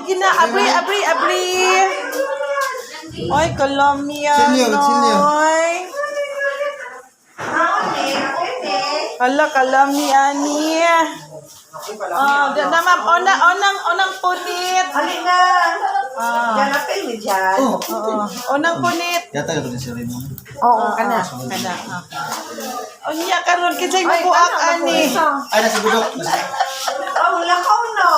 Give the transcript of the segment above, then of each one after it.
sige na. Abri. Oy, Colombia. Chilio. Oy. Hala, Colombia ni. Ganda ma'am. Onang punit. Halika. Yan na kayo dyan. Onang punit. Yata ka rin siya rin mo. Oo, kana. Onya karon kisay mabuak ani. Ay, nasa budok. Oh, lakaw no.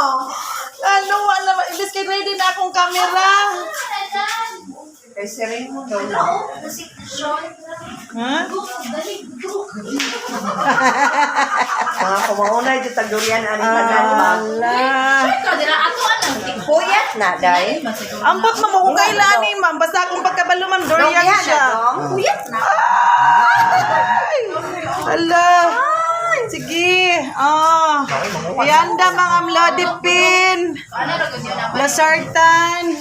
Ano wala ibis kay ready na akong camera. Kay sirin mo daw. Ha? Mga kumaunay dito tagdurian ani kadal. Puyat na dai. Ambot mo kung kailan ni ma'am basta akong pagkabalo ma'am durian siya. Puyat na. Ay! Hala. Sige. Yanda mga mlodipin. Lasartan.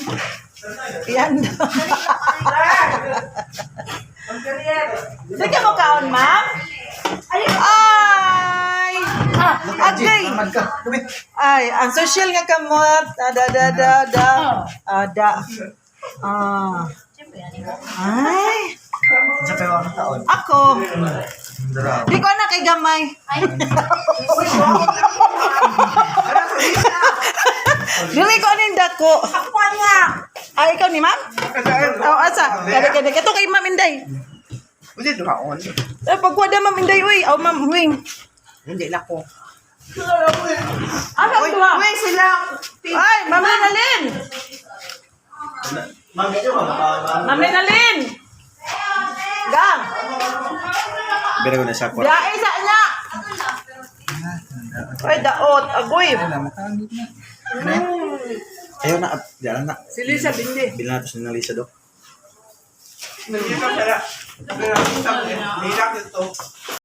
Yanda. Sige mo kaon, ma'am? Ay! Agay! Ay, ang social nga kamot. Ay! Sa pero ang taon. Ako. Di ko na kay gamay. Dili ko ning dako. Ako nga. Ay, ikaw ni ma'am? Asa? Kada. Ito kay ma'am Inday. Hindi duhaon. Pagwada ma'am Inday, uy. Ma'am, wing. Hindi lako. Ano ba? Uy, sila. Ay, ma'am Linalyn. Ma'am Linalyn. Gang. Pero ko na siya ko. Dai sa nya. Ay, daot. Agoy. Ayaw na, diyan na. Si Lisa Bindi. Bilang natin ng Lisa, Dok. Hindi ka pala. Nilak ito.